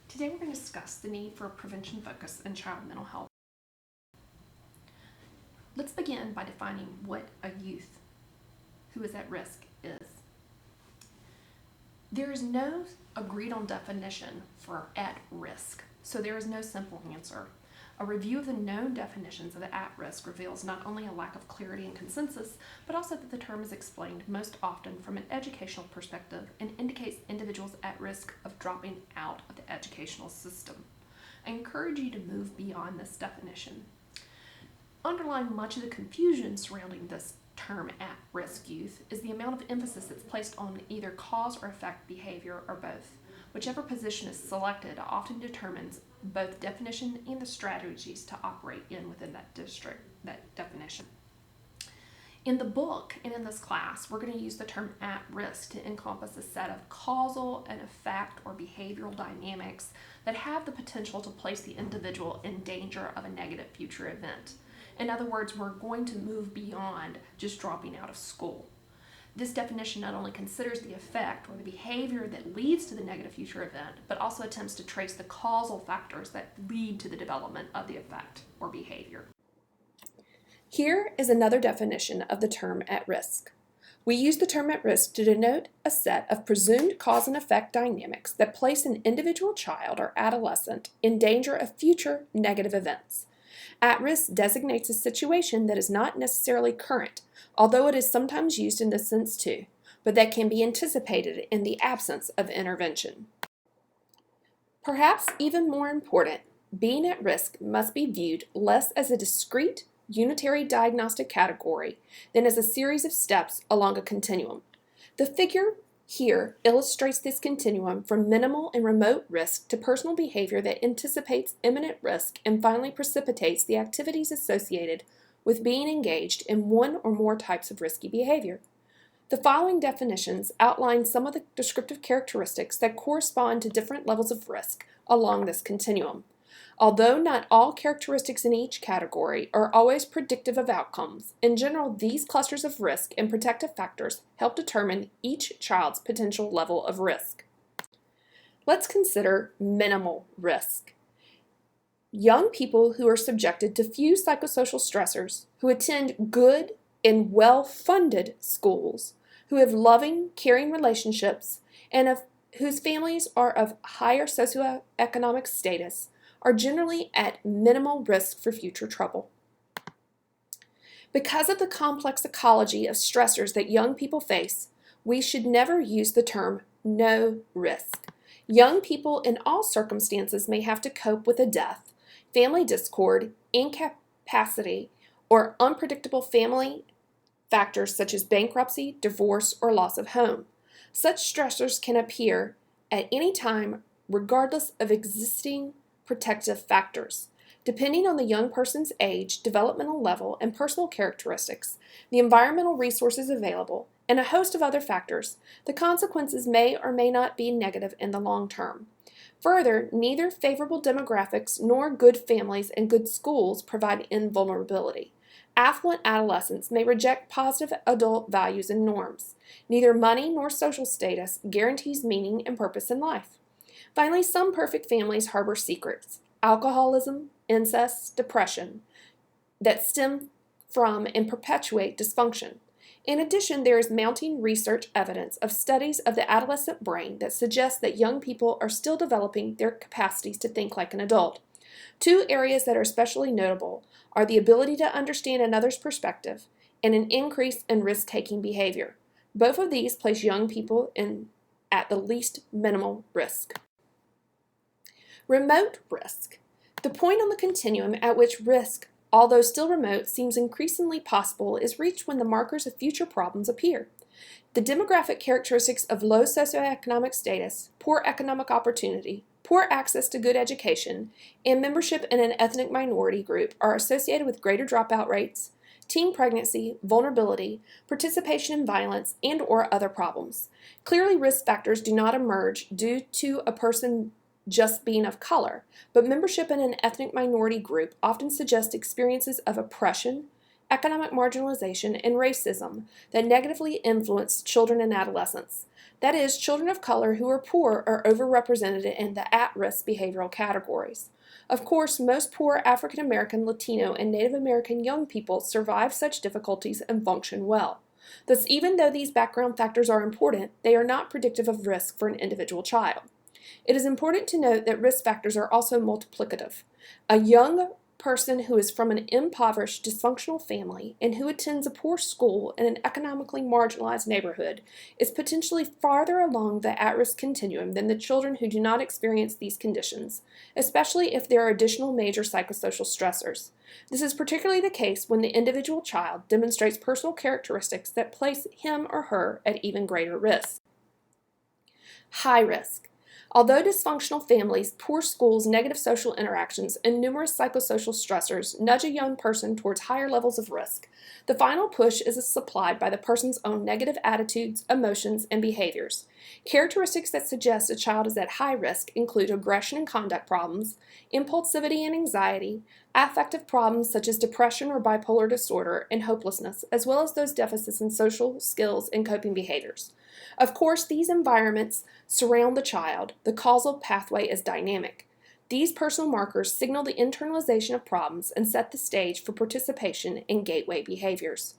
Today we're going to discuss the need for a prevention focus in child mental health. Let's begin by defining what a youth who is at risk is. There is no agreed on definition for at risk, so there is no simple answer. A review of the known definitions of at risk reveals not only a lack of clarity and consensus, but also that the term is explained most often from an educational perspective and indicates individuals at risk of dropping out of the educational system. I encourage you to move beyond this definition. Underlying much of the confusion surrounding this term at-risk youth is the amount of emphasis that's placed on either cause or effect behavior or both. Whichever position is selected often determines both definition and the strategies to operate within that definition. In the book and in this class, we're going to use the term at risk to encompass a set of causal and effect or behavioral dynamics that have the potential to place the individual in danger of a negative future event. In other words, we're going to move beyond just dropping out of school. This definition not only considers the effect or the behavior that leads to the negative future event, but also attempts to trace the causal factors that lead to the development of the effect or behavior. Here is another definition of the term at risk. We use the term at risk to denote a set of presumed cause and effect dynamics that place an individual child or adolescent in danger of future negative events. At risk designates a situation that is not necessarily current, although it is sometimes used in this sense too, but that can be anticipated in the absence of intervention. Perhaps even more important, being at risk must be viewed less as a discrete, unitary diagnostic category than as a series of steps along a continuum. The figure here illustrates this continuum from minimal and remote risk to personal behavior that anticipates imminent risk and finally precipitates the activities associated with being engaged in one or more types of risky behavior. The following definitions outline some of the descriptive characteristics that correspond to different levels of risk along this continuum. Although not all characteristics in each category are always predictive of outcomes, in general, these clusters of risk and protective factors help determine each child's potential level of risk. Let's consider minimal risk. Young people who are subjected to few psychosocial stressors, who attend good and well-funded schools, who have loving, caring relationships, and whose families are of higher socioeconomic status, are generally at minimal risk for future trouble. Because of the complex ecology of stressors that young people face, we should never use the term no risk. Young people in all circumstances may have to cope with a death, family discord, incapacity, or unpredictable family factors such as bankruptcy, divorce, or loss of home. Such stressors can appear at any time regardless of existing protective factors. Depending on the young person's age, developmental level, and personal characteristics, the environmental resources available, and a host of other factors, the consequences may or may not be negative in the long term. Further, neither favorable demographics nor good families and good schools provide invulnerability. Affluent adolescents may reject positive adult values and norms. Neither money nor social status guarantees meaning and purpose in life. Finally, some perfect families harbor secrets, alcoholism, incest, depression, that stem from and perpetuate dysfunction. In addition, there is mounting research evidence of studies of the adolescent brain that suggest that young people are still developing their capacities to think like an adult. Two areas that are especially notable are the ability to understand another's perspective and an increase in risk-taking behavior. Both of these place young people at the least minimal risk. Remote risk. The point on the continuum at which risk, although still remote, seems increasingly possible is reached when the markers of future problems appear. The demographic characteristics of low socioeconomic status, poor economic opportunity, poor access to good education, and membership in an ethnic minority group are associated with greater dropout rates, teen pregnancy, vulnerability, participation in violence, and/or other problems. Clearly, risk factors do not emerge due to a person just being of color, but membership in an ethnic minority group often suggests experiences of oppression, economic marginalization, and racism that negatively influence children and adolescents. That is, children of color who are poor are overrepresented in the at-risk behavioral categories. Of course, most poor African American, Latino, and Native American young people survive such difficulties and function well. Thus, even though these background factors are important, they are not predictive of risk for an individual child. It is important to note that risk factors are also multiplicative. A young person who is from an impoverished, dysfunctional family and who attends a poor school in an economically marginalized neighborhood is potentially farther along the at-risk continuum than the children who do not experience these conditions, especially if there are additional major psychosocial stressors. This is particularly the case when the individual child demonstrates personal characteristics that place him or her at even greater risk. High risk. Although dysfunctional families, poor schools, negative social interactions, and numerous psychosocial stressors nudge a young person towards higher levels of risk, the final push is supplied by the person's own negative attitudes, emotions, and behaviors. Characteristics that suggest a child is at high risk include aggression and conduct problems, impulsivity and anxiety, affective problems such as depression or bipolar disorder, and hopelessness, as well as those deficits in social skills and coping behaviors. Of course, these environments surround the child. The causal pathway is dynamic. These personal markers signal the internalization of problems and set the stage for participation in gateway behaviors.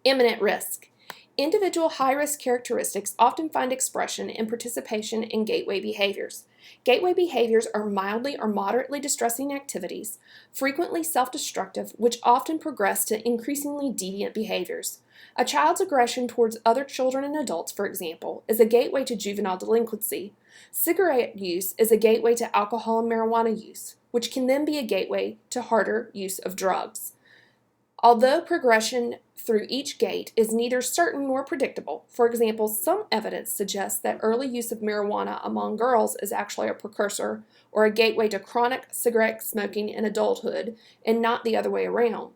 Imminent risk. Individual high-risk characteristics often find expression in participation in gateway behaviors. Gateway behaviors are mildly or moderately distressing activities, frequently self-destructive, which often progress to increasingly deviant behaviors. A child's aggression towards other children and adults, for example, is a gateway to juvenile delinquency. Cigarette use is a gateway to alcohol and marijuana use, which can then be a gateway to harder use of drugs. Although progression through each gate is neither certain nor predictable, for example, some evidence suggests that early use of marijuana among girls is actually a precursor or a gateway to chronic cigarette smoking in adulthood and not the other way around.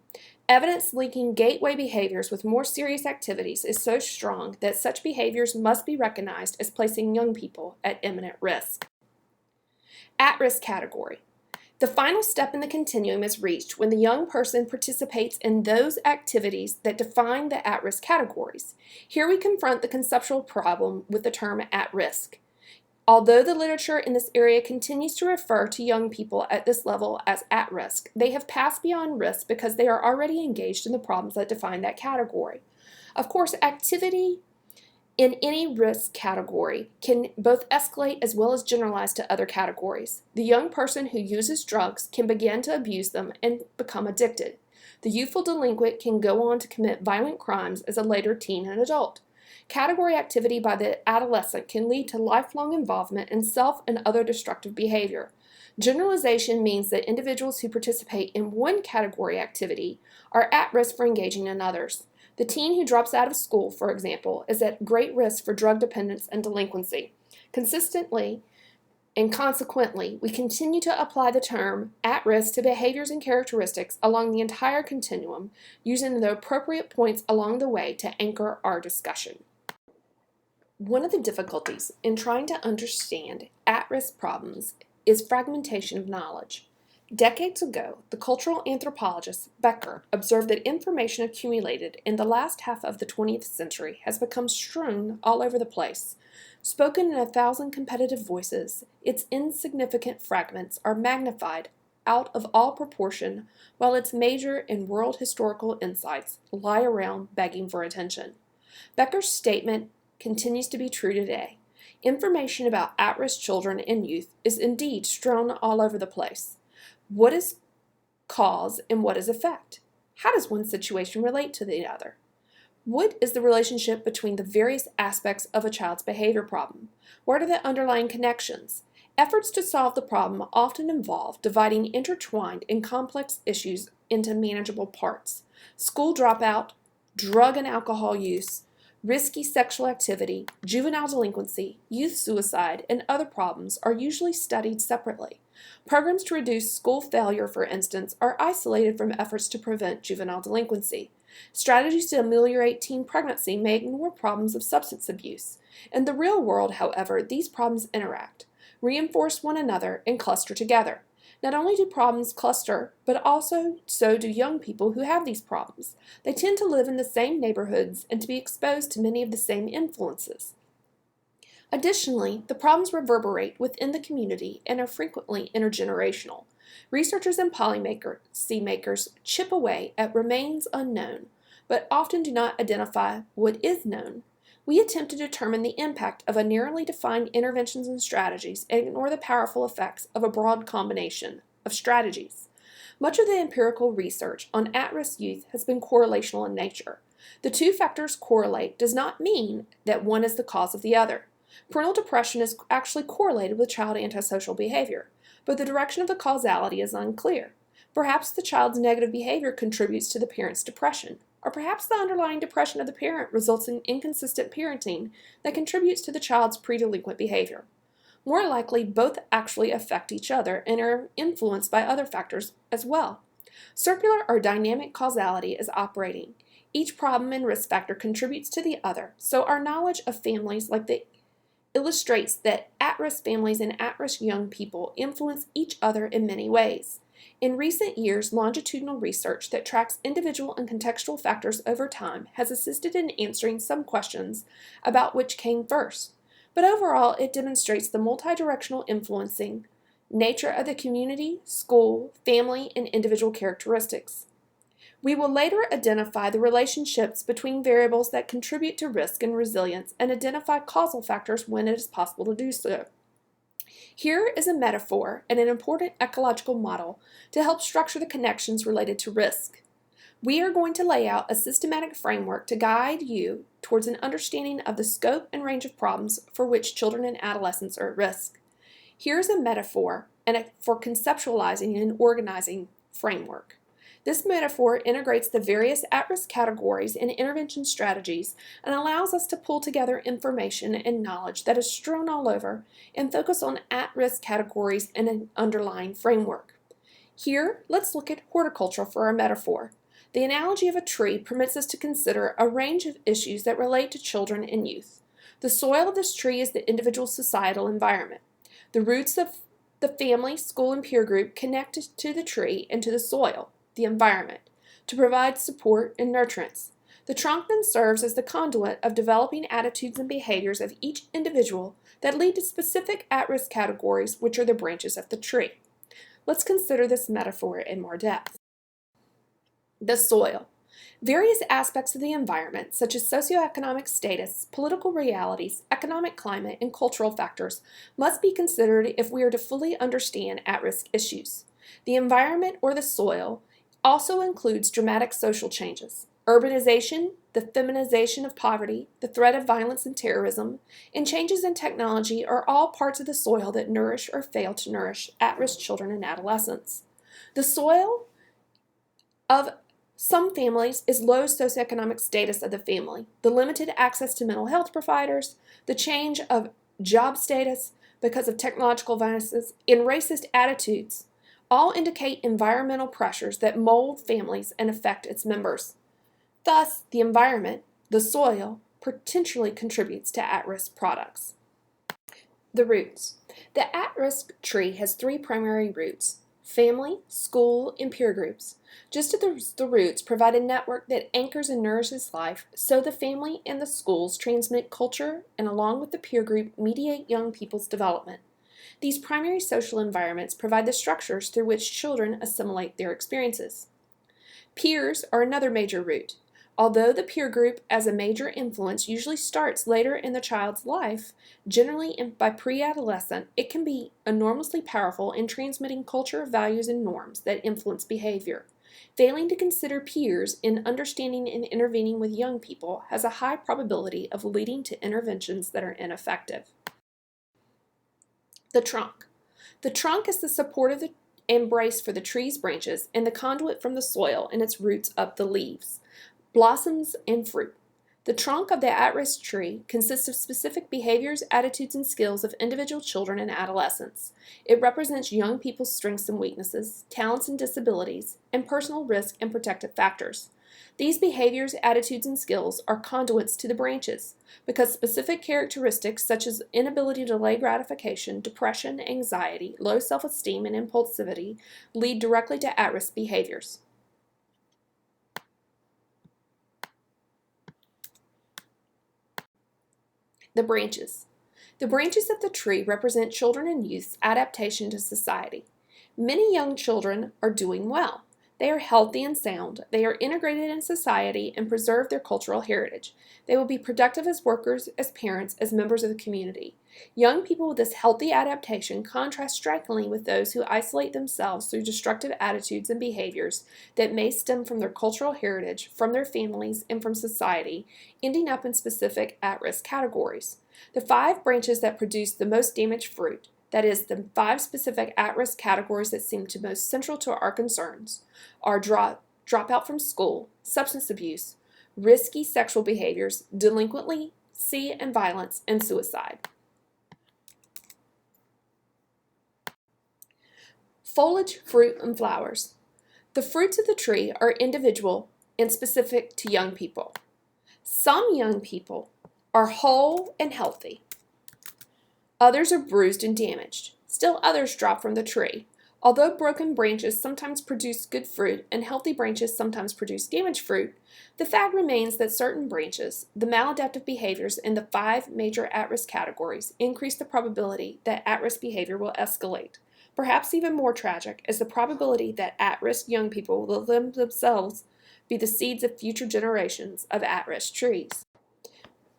Evidence linking gateway behaviors with more serious activities is so strong that such behaviors must be recognized as placing young people at imminent risk. At-risk category. The final step in the continuum is reached when the young person participates in those activities that define the at-risk categories. Here we confront the conceptual problem with the term at-risk. Although the literature in this area continues to refer to young people at this level as at risk, they have passed beyond risk because they are already engaged in the problems that define that category. Of course, activity in any risk category can both escalate as well as generalize to other categories. The young person who uses drugs can begin to abuse them and become addicted. The youthful delinquent can go on to commit violent crimes as a later teen and adult. Category activity by the adolescent can lead to lifelong involvement in self and other destructive behavior. Generalization means that individuals who participate in one category activity are at risk for engaging in others. The teen who drops out of school, for example, is at great risk for drug dependence and delinquency. Consistently and consequently, we continue to apply the term at risk to behaviors and characteristics along the entire continuum, using the appropriate points along the way to anchor our discussion. One of the difficulties in trying to understand at-risk problems is fragmentation of knowledge. Decades ago, the cultural anthropologist Becker observed that information accumulated in the last half of the 20th century has become strewn all over the place. Spoken in 1,000 competitive voices, its insignificant fragments are magnified out of all proportion, while its major and world historical insights lie around begging for attention. Becker's statement continues to be true today. Information about at-risk children and youth is indeed strewn all over the place. What is cause and what is effect? How does one situation relate to the other? What is the relationship between the various aspects of a child's behavior problem? What are the underlying connections? Efforts to solve the problem often involve dividing intertwined and complex issues into manageable parts. School dropout, drug and alcohol use, risky sexual activity, juvenile delinquency, youth suicide, and other problems are usually studied separately. Programs to reduce school failure, for instance, are isolated from efforts to prevent juvenile delinquency. Strategies to ameliorate teen pregnancy may ignore problems of substance abuse. In the real world, however, these problems interact, reinforce one another, and cluster together. Not only do problems cluster, but also so do young people who have these problems. They tend to live in the same neighborhoods and to be exposed to many of the same influences. Additionally, the problems reverberate within the community and are frequently intergenerational. Researchers and policy makers chip away at remains unknown, but often do not identify what is known. We attempt to determine the impact of a narrowly defined interventions and strategies and ignore the powerful effects of a broad combination of strategies. Much of the empirical research on at-risk youth has been correlational in nature. The two factors correlate does not mean that one is the cause of the other. Parental depression is actually correlated with child antisocial behavior, but the direction of the causality is unclear. Perhaps the child's negative behavior contributes to the parent's depression, or perhaps the underlying depression of the parent results in inconsistent parenting that contributes to the child's pre-delinquent behavior. More likely, both actually affect each other and are influenced by other factors as well. Circular or dynamic causality is operating. Each problem and risk factor contributes to the other, so our knowledge of families illustrates that at-risk families and at-risk young people influence each other in many ways. In recent years, longitudinal research that tracks individual and contextual factors over time has assisted in answering some questions about which came first, but overall it demonstrates the multidirectional influencing nature of the community, school, family, and individual characteristics. We will later identify the relationships between variables that contribute to risk and resilience and identify causal factors when it is possible to do so. Here is a metaphor and an important ecological model to help structure the connections related to risk. We are going to lay out a systematic framework to guide you towards an understanding of the scope and range of problems for which children and adolescents are at risk. Here's a metaphor for conceptualizing and organizing framework. This metaphor integrates the various at-risk categories and intervention strategies and allows us to pull together information and knowledge that is strewn all over and focus on at-risk categories and an underlying framework. Here, let's look at horticulture for our metaphor. The analogy of a tree permits us to consider a range of issues that relate to children and youth. The soil of this tree is the individual societal environment. The roots of the family, school, and peer group connect to the tree and to the soil, the environment, to provide support and nurturance. The trunk then serves as the conduit of developing attitudes and behaviors of each individual that lead to specific at-risk categories, which are the branches of the tree. Let's consider this metaphor in more depth. The soil. Various aspects of the environment, such as socioeconomic status, political realities, economic climate, and cultural factors, must be considered if we are to fully understand at-risk issues. The environment, or the soil, also includes dramatic social changes. Urbanization, the feminization of poverty, the threat of violence and terrorism, and changes in technology are all parts of the soil that nourish or fail to nourish at-risk children and adolescents. The soil of some families is low socioeconomic status of the family, the limited access to mental health providers, the change of job status because of technological advances, and racist attitudes all indicate environmental pressures that mold families and affect its members. Thus, the environment, the soil, potentially contributes to at-risk products. The roots. The at-risk tree has three primary roots: family, school, and peer groups. Just as the roots provide a network that anchors and nourishes life, so the family and the schools transmit culture and, along with the peer group, mediate young people's development. These primary social environments provide the structures through which children assimilate their experiences. Peers are another major root. Although the peer group as a major influence usually starts later in the child's life, generally by pre-adolescent, it can be enormously powerful in transmitting culture, values, and norms that influence behavior. Failing to consider peers in understanding and intervening with young people has a high probability of leading to interventions that are ineffective. The trunk. The trunk is the supportive embrace for the tree's branches and the conduit from the soil and its roots up the leaves, blossoms, and fruit. The trunk of the at-risk tree consists of specific behaviors, attitudes, and skills of individual children and adolescents. It represents young people's strengths and weaknesses, talents and disabilities, and personal risk and protective factors. These behaviors, attitudes, and skills are conduits to the branches because specific characteristics such as inability to delay gratification, depression, anxiety, low self-esteem, and impulsivity lead directly to at-risk behaviors. The branches. The branches of the tree represent children and youth's adaptation to society. Many young children are doing well. They are healthy and sound. They are integrated in society and preserve their cultural heritage. They will be productive as workers, as parents, as members of the community. Young people with this healthy adaptation contrast strikingly with those who isolate themselves through destructive attitudes and behaviors that may stem from their cultural heritage, from their families, and from society, ending up in specific at-risk categories. The 5 branches that produce the most damaged fruit, that is, the 5 specific at-risk categories that seem to most central to our concerns, are dropout from school, substance abuse, risky sexual behaviors, delinquency and violence, and suicide. Foliage, fruit, and flowers. The fruits of the tree are individual and specific to young people. Some young people are whole and healthy. Others are bruised and damaged. Still others drop from the tree. Although broken branches sometimes produce good fruit and healthy branches sometimes produce damaged fruit, the fact remains that certain branches, the maladaptive behaviors in the 5 major at-risk categories, increase the probability that at-risk behavior will escalate. Perhaps even more tragic is the probability that at-risk young people will themselves be the seeds of future generations of at-risk trees.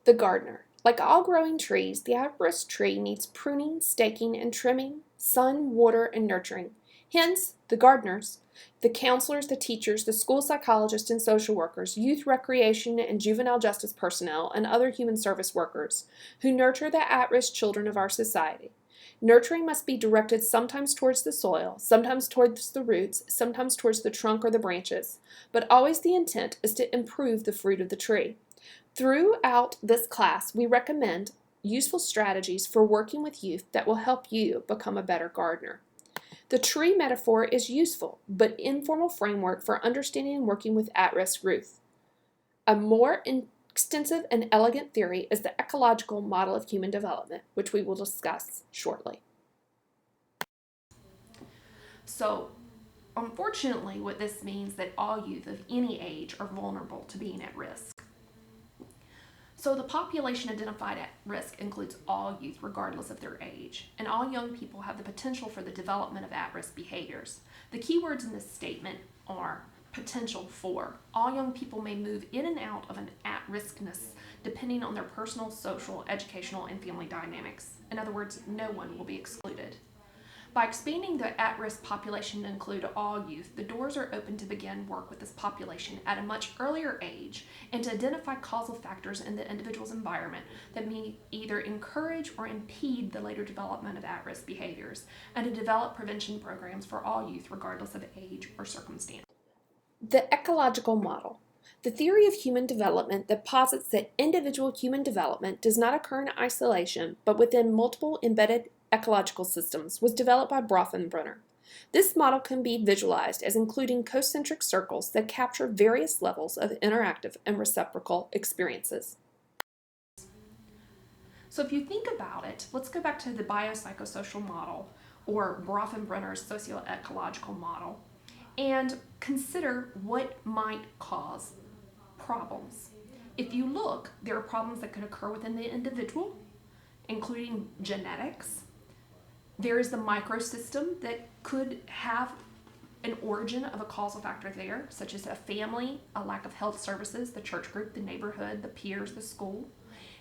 The gardener. Like all growing trees, the at-risk tree needs pruning, staking, and trimming, sun, water, and nurturing. Hence, the gardeners, the counselors, the teachers, the school psychologists and social workers, youth recreation and juvenile justice personnel, and other human service workers who nurture the at-risk children of our society. Nurturing must be directed sometimes towards the soil, sometimes towards the roots, sometimes towards the trunk or the branches, but always the intent is to improve the fruit of the tree. Throughout this class, we recommend useful strategies for working with youth that will help you become a better gardener. The tree metaphor is useful, but informal framework for understanding and working with at-risk youth. A more extensive and elegant theory is the ecological model of human development, which we will discuss shortly. So, unfortunately, what this means that all youth of any age are vulnerable to being at risk. So the population identified at risk includes all youth regardless of their age, and all young people have the potential for the development of at-risk behaviors. The key words in this statement are potential for. All young people may move in and out of an at-riskness depending on their personal, social, educational, and family dynamics. In other words, no one will be excluded. By expanding the at-risk population to include all youth, the doors are open to begin work with this population at a much earlier age and to identify causal factors in the individual's environment that may either encourage or impede the later development of at-risk behaviors, and to develop prevention programs for all youth regardless of age or circumstance. The ecological model. The theory of human development that posits that individual human development does not occur in isolation, but within multiple embedded ecological systems was developed by Bronfenbrenner. This model can be visualized as including concentric circles that capture various levels of interactive and reciprocal experiences. So if you think about it, let's go back to the biopsychosocial model or Bronfenbrenner's socio-ecological model and consider what might cause problems. If you look, there are problems that could occur within the individual, including genetics. There is the microsystem that could have an origin of a causal factor there, such as a family, a lack of health services, the church group, the neighborhood, the peers, the school.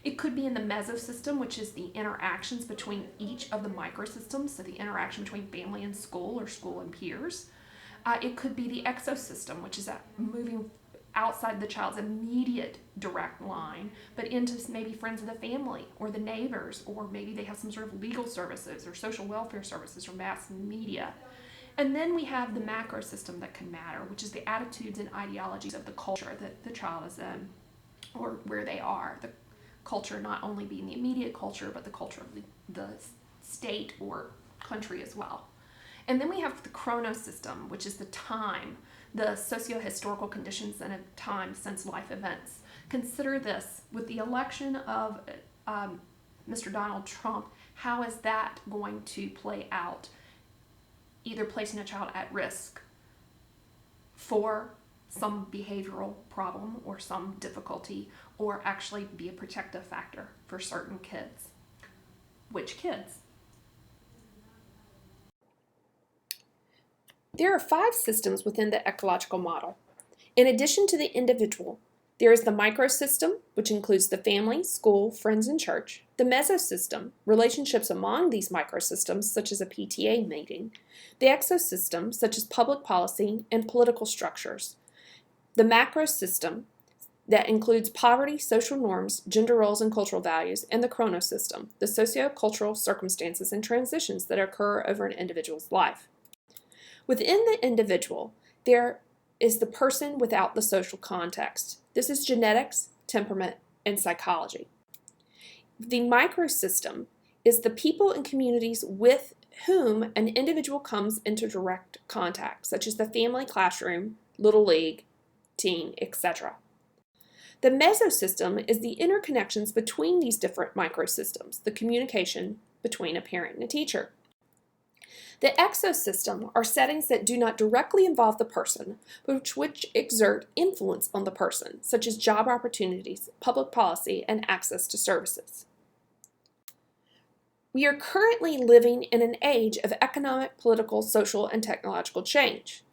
It could be in the mesosystem, which is the interactions between each of the microsystems, so the interaction between family and school or school and peers. It could be the exosystem, which is moving outside the child's immediate direct line, but into maybe friends of the family or the neighbors, or maybe they have some sort of legal services or social welfare services or mass media. And then we have the macro system that can matter, which is the attitudes and ideologies of the culture that the child is in, or where they are. The culture not only being the immediate culture, but the culture of the state or country as well. And then we have the chronosystem, which is the time the socio-historical conditions and of time since life events. Consider this, with the election of Mr. Donald Trump, how is that going to play out, either placing a child at risk for some behavioral problem or some difficulty, or actually be a protective factor for certain kids? Which kids? There are 5 systems within the ecological model. In addition to the individual, there is the microsystem, which includes the family, school, friends, and church, the mesosystem, relationships among these microsystems, such as a PTA meeting, the exosystem, such as public policy and political structures, the macrosystem, that includes poverty, social norms, gender roles, and cultural values, and the chronosystem, the socio-cultural circumstances and transitions that occur over an individual's life. Within the individual, there is the person without the social context. This is genetics, temperament, and psychology. The microsystem is the people and communities with whom an individual comes into direct contact, such as the family, classroom, little league, teen, etc. The mesosystem is the interconnections between these different microsystems, the communication between a parent and a teacher. The exosystem are settings that do not directly involve the person, but which exert influence on the person, such as job opportunities, public policy, and access to services. We are currently living in an age of economic, political, social, and technological change.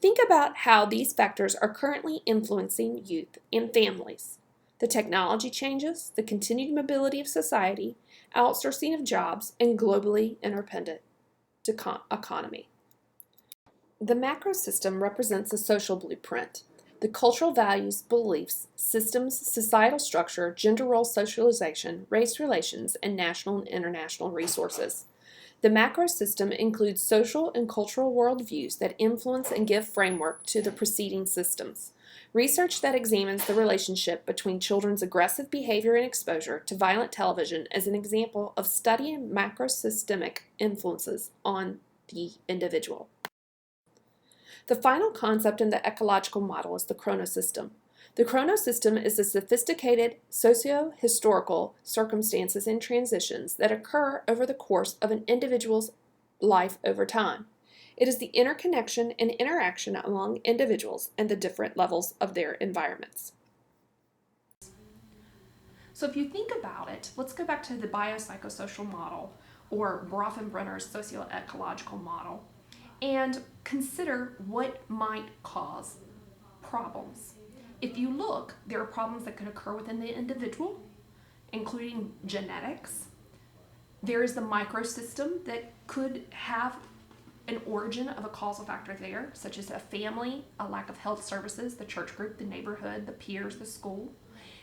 Think about how these factors are currently influencing youth and families. The technology changes, the continued mobility of society, outsourcing of jobs, and globally interdependent economy. The macrosystem represents a social blueprint. The cultural values, beliefs, systems, societal structure, gender role socialization, race relations, and national and international resources. The macrosystem includes social and cultural worldviews that influence and give framework to the preceding systems. Research that examines the relationship between children's aggressive behavior and exposure to violent television is an example of studying macrosystemic influences on the individual. The final concept in the ecological model is the chronosystem. The chronosystem is the sophisticated socio-historical circumstances and transitions that occur over the course of an individual's life over time. It is the interconnection and interaction among individuals and the different levels of their environments. So if you think about it, let's go back to the biopsychosocial model, or Bronfenbrenner's socio-ecological model, and consider what might cause problems. If you look, there are problems that could occur within the individual, including genetics. There is the microsystem that could have an origin of a causal factor there, such as a family, a lack of health services, the church group, the neighborhood, the peers, the school.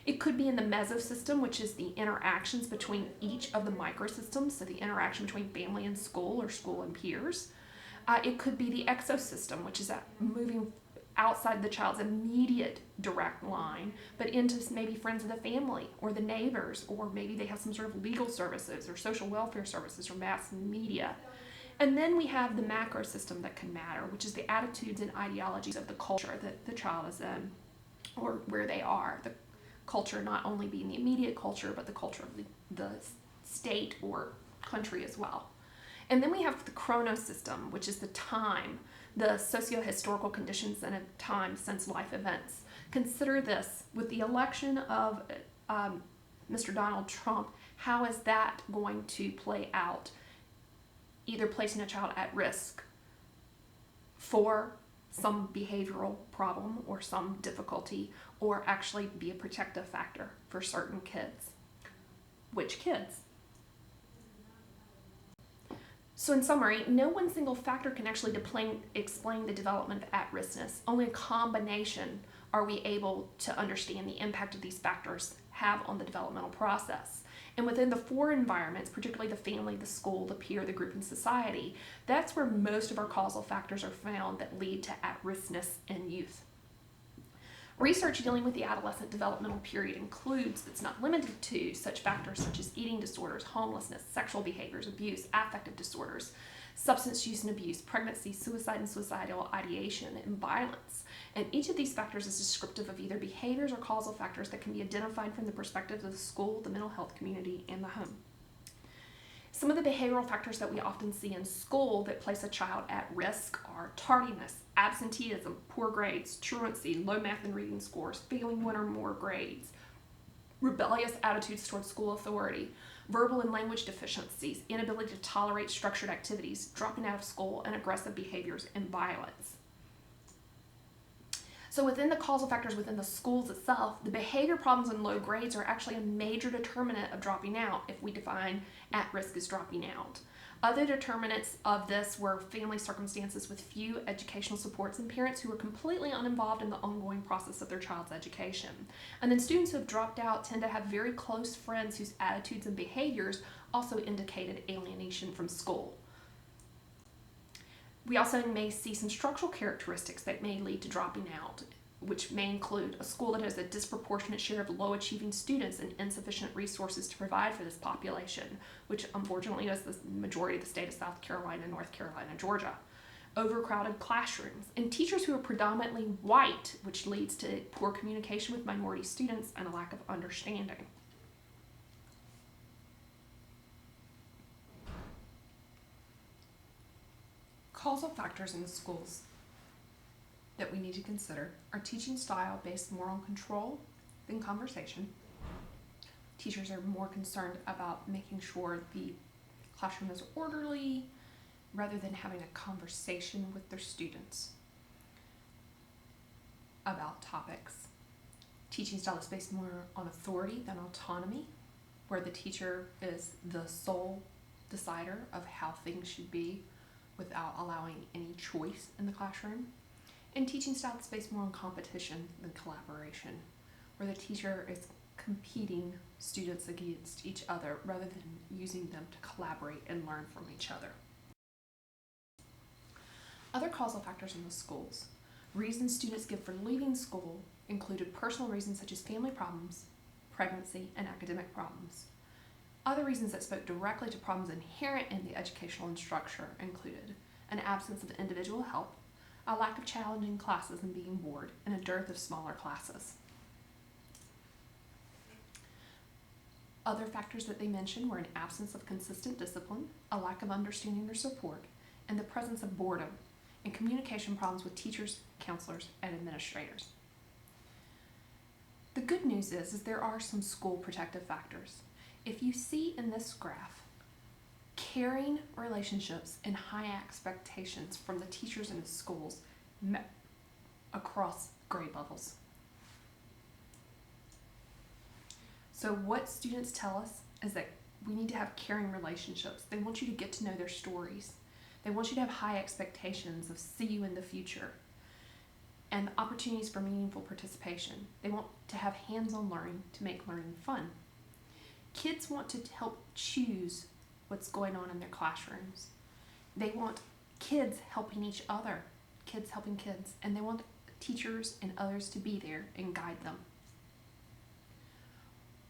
It could be in the mesosystem, which is the interactions between each of the microsystems, so the interaction between family and school or school and peers. It could be the exosystem, which is moving outside the child's immediate direct line, but into maybe friends of the family or the neighbors, or maybe they have some sort of legal services or social welfare services or mass media. And then we have the macro system that can matter, which is the attitudes and ideologies of the culture that the child is in, or where they are. The culture not only being the immediate culture, but the culture of the state or country as well. And then we have the chronosystem, which is the time, the socio-historical conditions and of time since life events. Consider this, with the election of Mr. Donald Trump, how is that going to play out, either placing a child at risk for some behavioral problem or some difficulty, or actually be a protective factor for certain kids? Which kids? So in summary, no one single factor can actually explain the development of at-riskness. Only a combination are we able to understand the impact of these factors have on the developmental process. And within the 4 environments, particularly the family, the school, the peer, the group, and society, that's where most of our causal factors are found that lead to at-riskness in youth. Research dealing with the adolescent developmental period includes, but it's not limited to, such factors such as eating disorders, homelessness, sexual behaviors, abuse, affective disorders, substance use and abuse, pregnancy, suicide and suicidal ideation, and violence. And each of these factors is descriptive of either behaviors or causal factors that can be identified from the perspective of the school, the mental health community, and the home. Some of the behavioral factors that we often see in school that place a child at risk are tardiness, absenteeism, poor grades, truancy, low math and reading scores, failing one or more grades, rebellious attitudes towards school authority, verbal and language deficiencies, inability to tolerate structured activities, dropping out of school, and aggressive behaviors and violence. So within the causal factors within the schools itself, the behavior problems and low grades are actually a major determinant of dropping out if we define at risk as dropping out. Other determinants of this were family circumstances with few educational supports and parents who were completely uninvolved in the ongoing process of their child's education. And then students who have dropped out tend to have very close friends whose attitudes and behaviors also indicated alienation from school. We also may see some structural characteristics that may lead to dropping out, which may include a school that has a disproportionate share of low achieving students and insufficient resources to provide for this population, which unfortunately is the majority of the state of South Carolina, North Carolina, Georgia. Overcrowded classrooms, and teachers who are predominantly white, which leads to poor communication with minority students and a lack of understanding. Causal factors in the schools that we need to consider are teaching style based more on control than conversation. Teachers are more concerned about making sure the classroom is orderly rather than having a conversation with their students about topics. Teaching style is based more on authority than autonomy, where the teacher is the sole decider of how things should be without allowing any choice in the classroom. And teaching style is based more on competition than collaboration, where the teacher is competing students against each other rather than using them to collaborate and learn from each other. Other causal factors in the schools. Reasons students give for leaving school included personal reasons such as family problems, pregnancy, and academic problems. Other reasons that spoke directly to problems inherent in the educational structure included an absence of individual help, a lack of challenging classes and being bored, and a dearth of smaller classes. Other factors that they mentioned were an absence of consistent discipline, a lack of understanding or support, and the presence of boredom, and communication problems with teachers, counselors, and administrators. The good news is there are some school protective factors. If you see in this graph, caring relationships and high expectations from the teachers in the schools across grade levels. So what students tell us is that we need to have caring relationships. They want you to get to know their stories. They want you to have high expectations of see you in the future and opportunities for meaningful participation. They want to have hands-on learning to make learning fun. Kids want to help choose what's going on in their classrooms. They want kids helping each other, kids helping kids, and they want teachers and others to be there and guide them.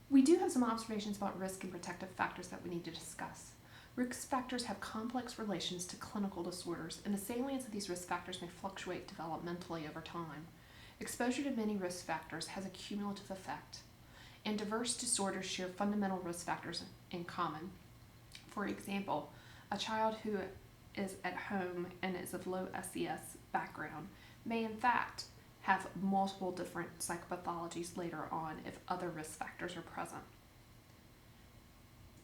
We do have some observations about risk and protective factors that we need to discuss. Risk factors have complex relations to clinical disorders, and the salience of these risk factors may fluctuate developmentally over time. Exposure to many risk factors has a cumulative effect, and diverse disorders share fundamental risk factors in common. For example, a child who is at home and is of low SES background may in fact have multiple different psychopathologies later on if other risk factors are present.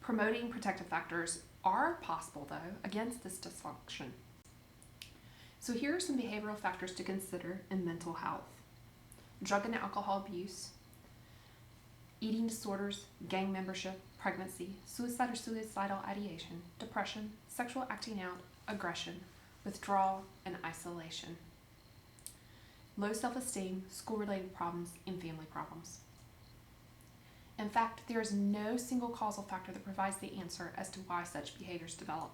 Promoting protective factors are possible, though, against this dysfunction. So here are some behavioral factors to consider in mental health. Drug and alcohol abuse, eating disorders, gang membership, pregnancy, suicide or suicidal ideation, depression, sexual acting out, aggression, withdrawal, and isolation. Low self-esteem, school-related problems, and family problems. In fact, there is no single causal factor that provides the answer as to why such behaviors develop.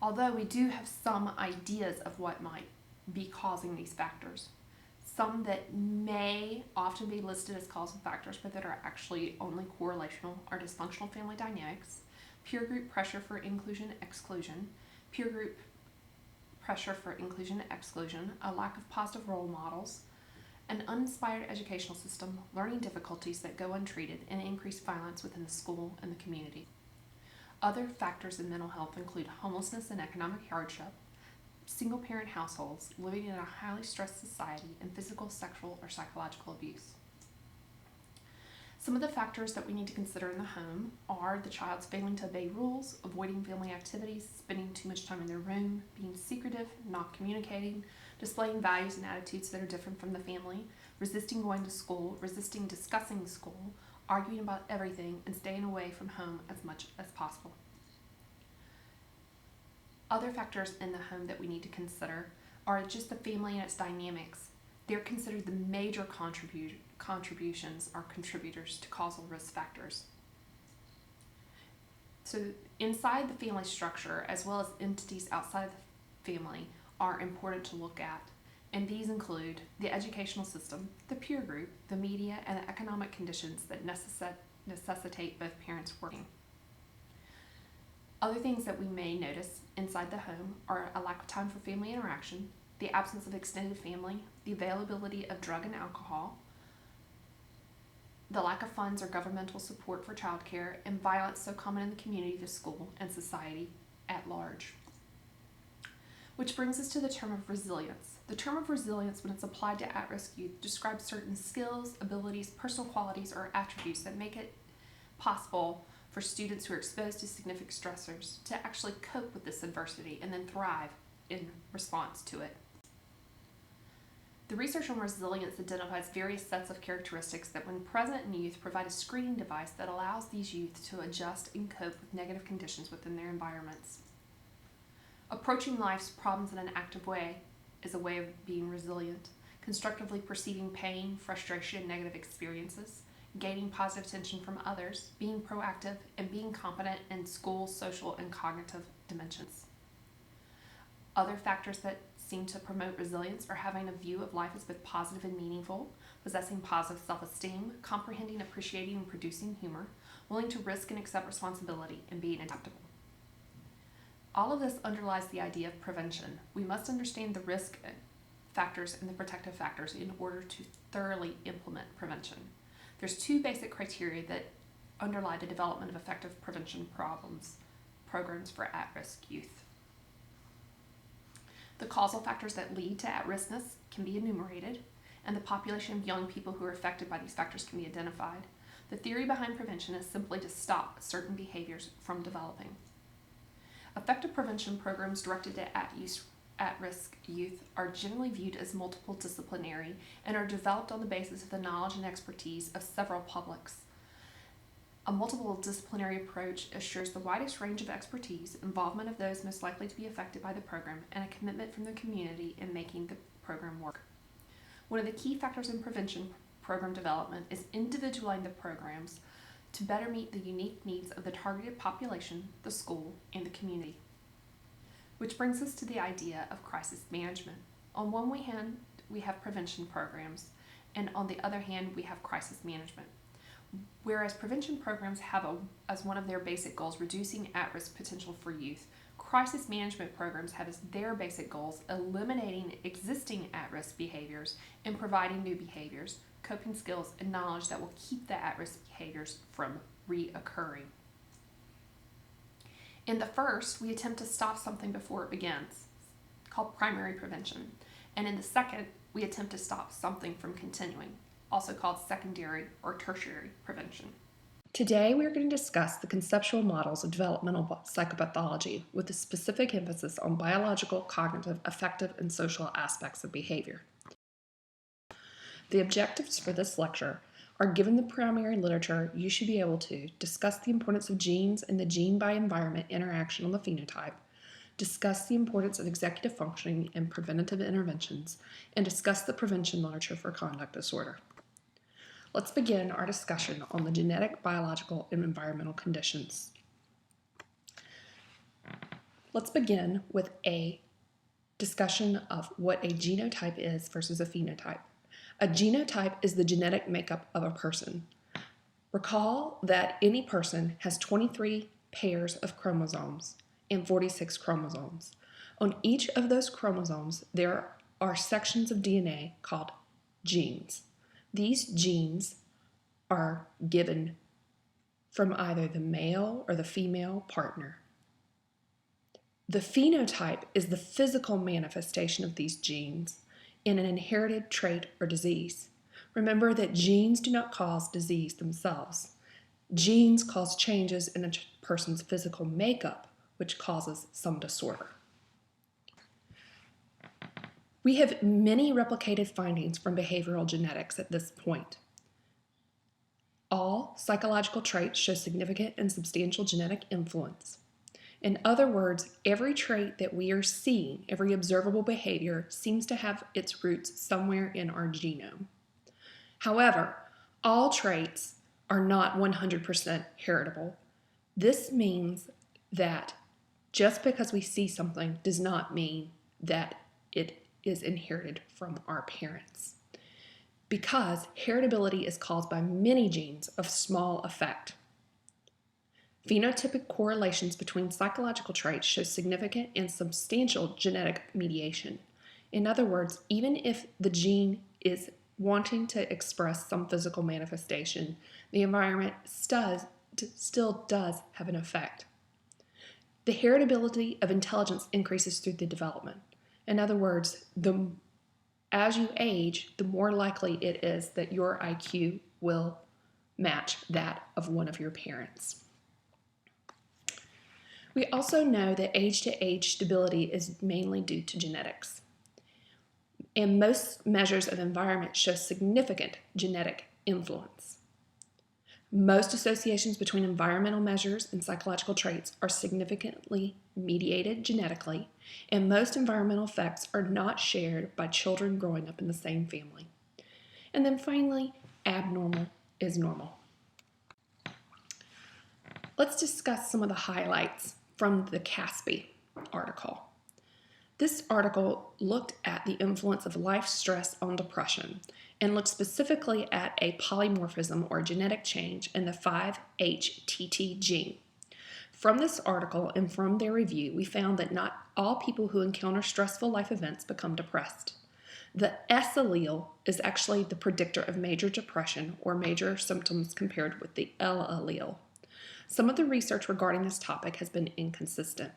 Although we do have some ideas of what might be causing these factors. some that may often be listed as causal factors but that are actually only correlational are dysfunctional family dynamics, peer group pressure for inclusion exclusion, peer group pressure for inclusion exclusion, a lack of positive role models, an uninspired educational system, learning difficulties that go untreated, and increased violence within the school and the community. Other factors in mental health include homelessness and economic hardship, single-parent households, living in a highly stressed society, and physical, sexual, or psychological abuse. Some of the factors that we need to consider in the home are the child's failing to obey rules, avoiding family activities, spending too much time in their room, being secretive, not communicating, displaying values and attitudes that are different from the family, resisting going to school, resisting discussing school, arguing about everything, and staying away from home as much as possible. Other factors in the home that we need to consider are just the family and its dynamics. They're considered the major contributions or contributors to causal risk factors. So inside the family structure, as well as entities outside of the family, are important to look at. And these include the educational system, the peer group, the media, and the economic conditions that necessitate both parents working. Other things that we may notice inside the home are a lack of time for family interaction, the absence of extended family, the availability of drug and alcohol, the lack of funds or governmental support for childcare, and violence so common in the community, the school, and society at large. Which brings us to the term of resilience. The term of resilience, when it's applied to at-risk youth, describes certain skills, abilities, personal qualities, or attributes that make it possible for students who are exposed to significant stressors to actually cope with this adversity and then thrive in response to it. The research on resilience identifies various sets of characteristics that, when present in youth, provide a screening device that allows these youth to adjust and cope with negative conditions within their environments. Approaching life's problems in an active way is a way of being resilient, constructively perceiving pain, frustration, and negative experiences, gaining positive attention from others, being proactive, and being competent in school, social, and cognitive dimensions. Other factors that seem to promote resilience are having a view of life as both positive and meaningful, possessing positive self-esteem, comprehending, appreciating, and producing humor, willing to risk and accept responsibility, and being adaptable. All of this underlies the idea of prevention. We must understand the risk factors and the protective factors in order to thoroughly implement prevention. There's two basic criteria that underlie the development of effective prevention programs for at-risk youth. The causal factors that lead to at-riskness can be enumerated, and the population of young people who are affected by these factors can be identified. The theory behind prevention is simply to stop certain behaviors from developing. Effective prevention programs directed to at-risk youth are generally viewed as multiple disciplinary and are developed on the basis of the knowledge and expertise of several publics. A multiple disciplinary approach assures the widest range of expertise, involvement of those most likely to be affected by the program, and a commitment from the community in making the program work. One of the key factors in prevention program development is individualizing the programs to better meet the unique needs of the targeted population, the school, and the community. Which brings us to the idea of crisis management. On one hand, we have prevention programs, and on the other hand, we have crisis management. Whereas prevention programs have as one of their basic goals reducing at-risk potential for youth, crisis management programs have as their basic goals eliminating existing at-risk behaviors and providing new behaviors, coping skills, and knowledge that will keep the at-risk behaviors from reoccurring. In the first, we attempt to stop something before it begins, called primary prevention. And in the second, we attempt to stop something from continuing, also called secondary or tertiary prevention. Today, we are going to discuss the conceptual models of developmental psychopathology with a specific emphasis on biological, cognitive, affective, and social aspects of behavior. The objectives for this lecture are, given the primary literature, you should be able to discuss the importance of genes and the gene by environment interaction on the phenotype, discuss the importance of executive functioning and preventative interventions, and discuss the prevention literature for conduct disorder. Let's begin our discussion on the genetic, biological, and environmental conditions. Let's begin with a discussion of what a genotype is versus a phenotype. A genotype is the genetic makeup of a person. Recall that any person has 23 pairs of chromosomes and 46 chromosomes. On each of those chromosomes, there are sections of DNA called genes. These genes are given from either the male or the female partner. The phenotype is the physical manifestation of these genes in an inherited trait or disease. Remember that genes do not cause disease themselves. Genes cause changes in a person's physical makeup, which causes some disorder. We have many replicated findings from behavioral genetics at this point. All psychological traits show significant and substantial genetic influence. In other words, every trait that we are seeing, every observable behavior, seems to have its roots somewhere in our genome. However, all traits are not 100% heritable. This means that just because we see something does not mean that it is inherited from our parents, because heritability is caused by many genes of small effect. Phenotypic correlations between psychological traits show significant and substantial genetic mediation. In other words, even if the gene is wanting to express some physical manifestation, the environment still does have an effect. The heritability of intelligence increases through the development. In other words, as you age, the more likely it is that your IQ will match that of one of your parents. We also know that age-to-age stability is mainly due to genetics. And most measures of environment show significant genetic influence. Most associations between environmental measures and psychological traits are significantly mediated genetically, and most environmental effects are not shared by children growing up in the same family. And then finally, abnormal is normal. Let's discuss some of the highlights from the CASPI article. This article looked at the influence of life stress on depression and looked specifically at a polymorphism or genetic change in the 5-HTT gene. From this article and from their review, we found that not all people who encounter stressful life events become depressed. The S allele is actually the predictor of major depression or major symptoms compared with the L allele. Some of the research regarding this topic has been inconsistent.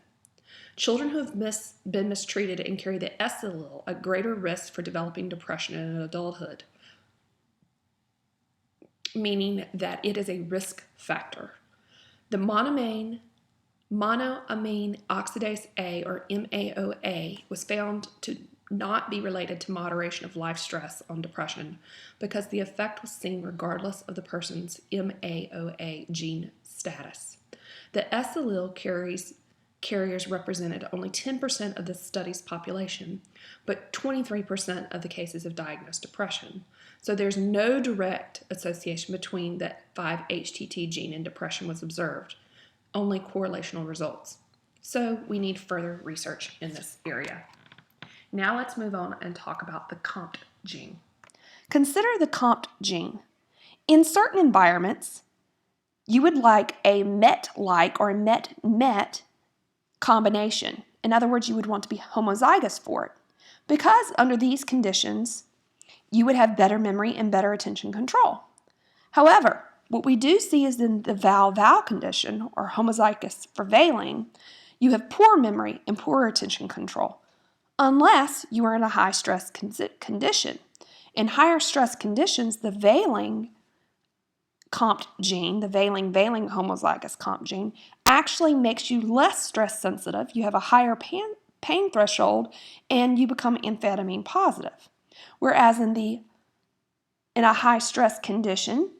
Children who have been mistreated and carry the S allele are at greater risk for developing depression in adulthood, meaning that it is a risk factor. The monoamine oxidase A, or MAOA, was found to not be related to moderation of life stress on depression because the effect was seen regardless of the person's MAOA gene status. The S allele carriers represented only 10% of the study's population, but 23% of the cases of diagnosed depression. So there's no direct association between the 5-HTT gene and depression was observed, only correlational results. So we need further research in this area. Now let's move on and talk about the COMT gene. Consider the COMT gene. In certain environments, you would like a MET-like or a MET-MET combination. In other words, you would want to be homozygous for it, because under these conditions, you would have better memory and better attention control. However, what we do see is in the VAL-VAL condition, or homozygous for valine, you have poor memory and poor attention control, unless you are in a high-stress condition. In higher stress conditions, the valine COMT gene, the valine homozygous COMT gene, actually makes you less stress sensitive. You have a higher pain threshold, and you become amphetamine positive. Whereas in a high stress condition,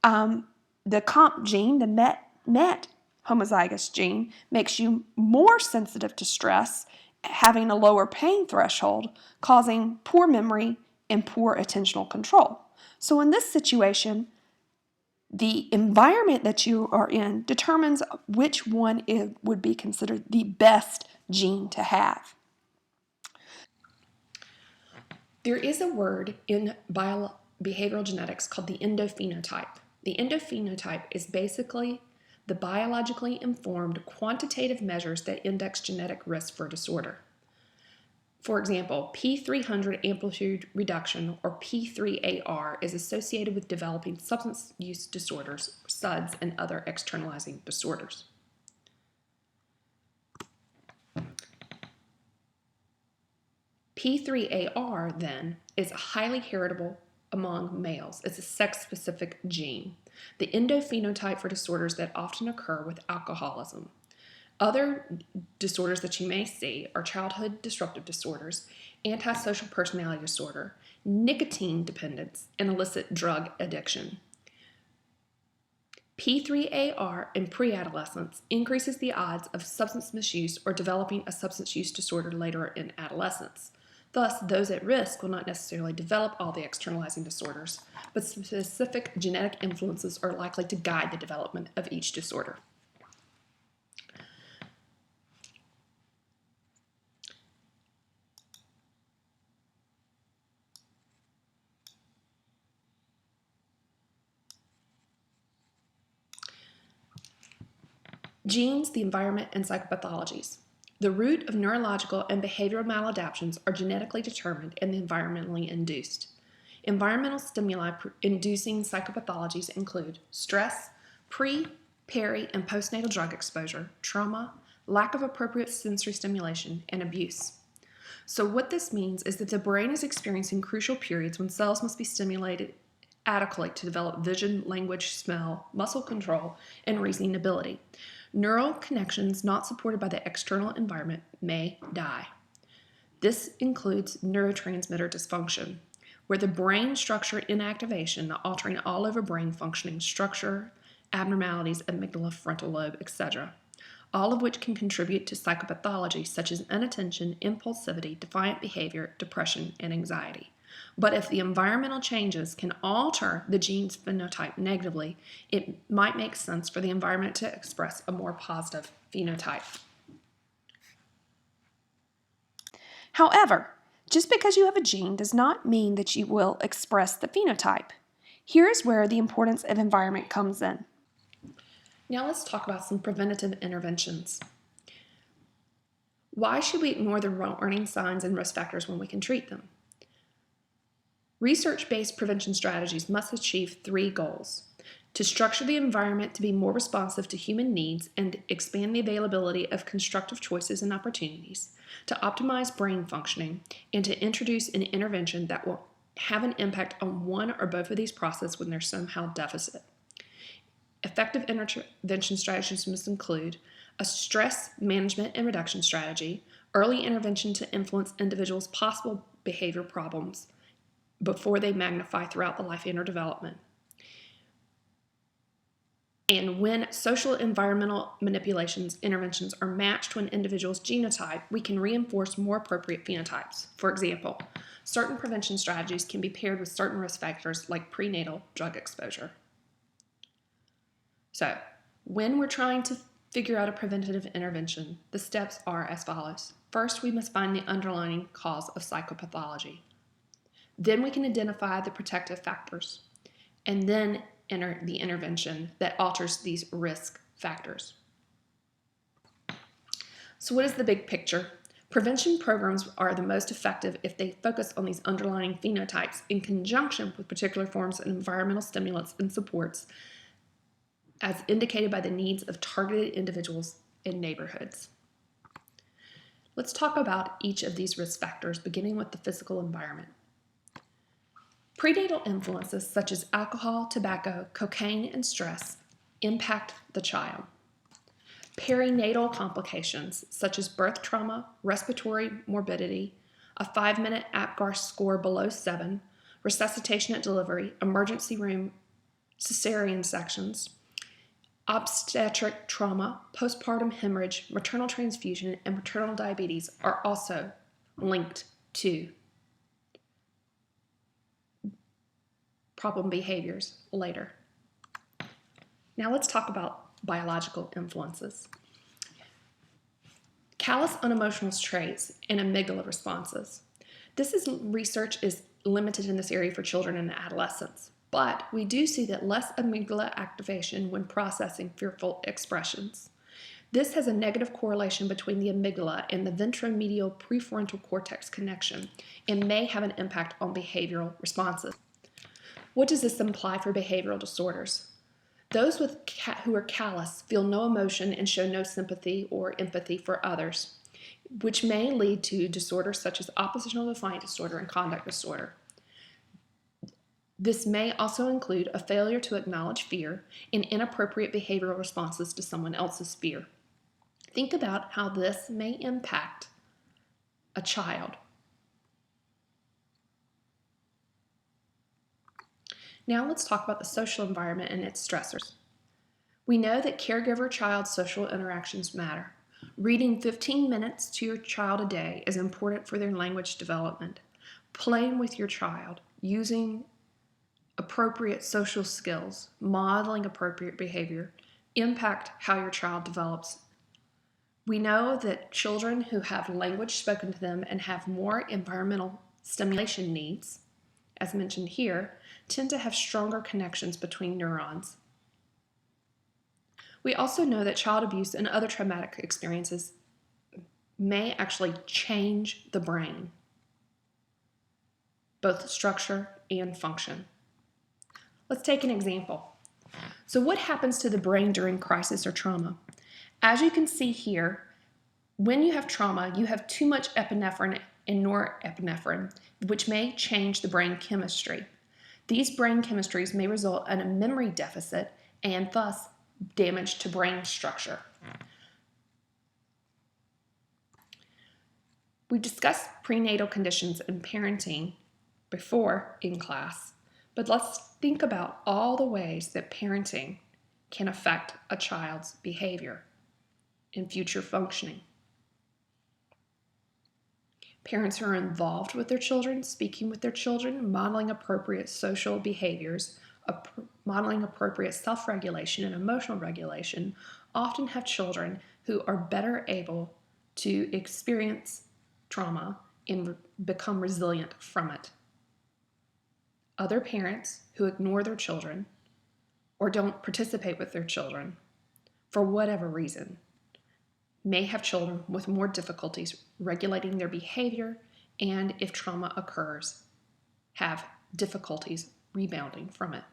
the COMT gene, the MET homozygous gene, makes you more sensitive to stress, having a lower pain threshold, causing poor memory and poor attentional control. So in this situation, the environment that you are in determines which one would be considered the best gene to have. There is a word in behavioral genetics called the endophenotype. The endophenotype is basically the biologically informed quantitative measures that index genetic risk for disorder. For example, P300 amplitude reduction, or P3AR, is associated with developing substance use disorders, SUDS, and other externalizing disorders. P3AR, then, is highly heritable among males. It's a sex-specific gene. The endophenotype for disorders that often occur with alcoholism. Other disorders that you may see are childhood disruptive disorders, antisocial personality disorder, nicotine dependence, and illicit drug addiction. P3AR in preadolescence increases the odds of substance misuse or developing a substance use disorder later in adolescence. Thus, those at risk will not necessarily develop all the externalizing disorders, but specific genetic influences are likely to guide the development of each disorder. Genes, the environment, and psychopathologies. The root of neurological and behavioral maladaptions are genetically determined and environmentally induced. Environmental stimuli inducing psychopathologies include stress, pre, peri, and postnatal drug exposure, trauma, lack of appropriate sensory stimulation, and abuse. So what this means is that the brain is experiencing crucial periods when cells must be stimulated adequately to develop vision, language, smell, muscle control, and reasoning ability. Neural connections not supported by the external environment may die. This includes neurotransmitter dysfunction, where the brain structure inactivation, altering all over brain functioning structure, abnormalities, amygdala, frontal lobe, etc., all of which can contribute to psychopathology such as inattention, impulsivity, defiant behavior, depression, and anxiety. But if the environmental changes can alter the gene's phenotype negatively, it might make sense for the environment to express a more positive phenotype. However, just because you have a gene does not mean that you will express the phenotype. Here is where the importance of environment comes in. Now let's talk about some preventative interventions. Why should we ignore the warning signs and risk factors when we can treat them? Research-based prevention strategies must achieve 3 goals: to structure the environment to be more responsive to human needs and expand the availability of constructive choices and opportunities, to optimize brain functioning, and to introduce an intervention that will have an impact on one or both of these processes when there's somehow deficit. Effective intervention strategies must include a stress management and reduction strategy, early intervention to influence individuals' possible behavior problems before they magnify throughout the life and or development. And when social environmental manipulations interventions are matched to an individual's genotype, we can reinforce more appropriate phenotypes. For example, certain prevention strategies can be paired with certain risk factors like prenatal drug exposure. So, when we're trying to figure out a preventative intervention, the steps are as follows. First, we must find the underlying cause of psychopathology. Then we can identify the protective factors, and then enter the intervention that alters these risk factors. So what is the big picture? Prevention programs are the most effective if they focus on these underlying phenotypes in conjunction with particular forms of environmental stimulants and supports as indicated by the needs of targeted individuals and neighborhoods. Let's talk about each of these risk factors, beginning with the physical environment. Prenatal influences such as alcohol, tobacco, cocaine, and stress impact the child. Perinatal complications such as birth trauma, respiratory morbidity, a 5-minute APGAR score below 7, resuscitation at delivery, emergency room cesarean sections, obstetric trauma, postpartum hemorrhage, maternal transfusion, and maternal diabetes are also linked to problem behaviors later. Now let's talk about biological influences. Callous unemotional traits and amygdala responses. Research is limited in this area for children and adolescents, but we do see that less amygdala activation when processing fearful expressions. This has a negative correlation between the amygdala and the ventromedial prefrontal cortex connection and may have an impact on behavioral responses. What does this imply for behavioral disorders? Those who are callous feel no emotion and show no sympathy or empathy for others, which may lead to disorders such as oppositional defiant disorder and conduct disorder. This may also include a failure to acknowledge fear and inappropriate behavioral responses to someone else's fear. Think about how this may impact a child. Now let's talk about the social environment and its stressors. We know that caregiver-child social interactions matter. Reading 15 minutes to your child a day is important for their language development. Playing with your child, using appropriate social skills, modeling appropriate behavior, impact how your child develops. We know that children who have language spoken to them and have more environmental stimulation needs, as mentioned here, tend to have stronger connections between neurons. We also know that child abuse and other traumatic experiences may actually change the brain, both structure and function. Let's take an example. So what happens to the brain during crisis or trauma? As you can see here, when you have trauma, you have too much epinephrine and norepinephrine, which may change the brain chemistry. These brain chemistries may result in a memory deficit and thus damage to brain structure. We discussed prenatal conditions in parenting before in class, but let's think about all the ways that parenting can affect a child's behavior and future functioning. Parents who are involved with their children, speaking with their children, modeling appropriate social behaviors, modeling appropriate self-regulation and emotional regulation, often have children who are better able to experience trauma and become resilient from it. Other parents who ignore their children or don't participate with their children for whatever reason may have children with more difficulties regulating their behavior and, if trauma occurs, have difficulties rebounding from it.